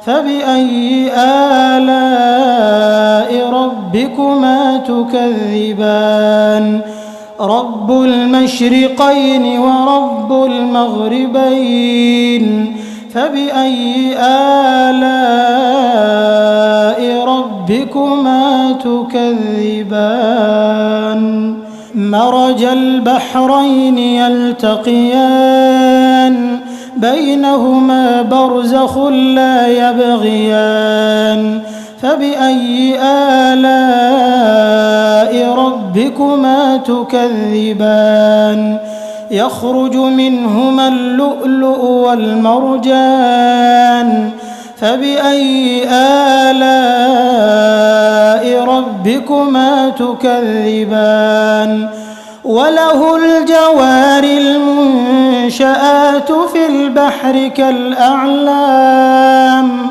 فبأي آلاء ربكما تكذبان رب المشرقين ورب المغربين فبأي آلاء ربكما تكذبان مرج البحرين يلتقيان بينهما برزخ لا يبغيان فبأي آلاء ربكما تكذبان يخرج منهما اللؤلؤ والمرجان فبأي آلاء ربكما تكذبان وله الجوار المنشآت في البحر كالأعلام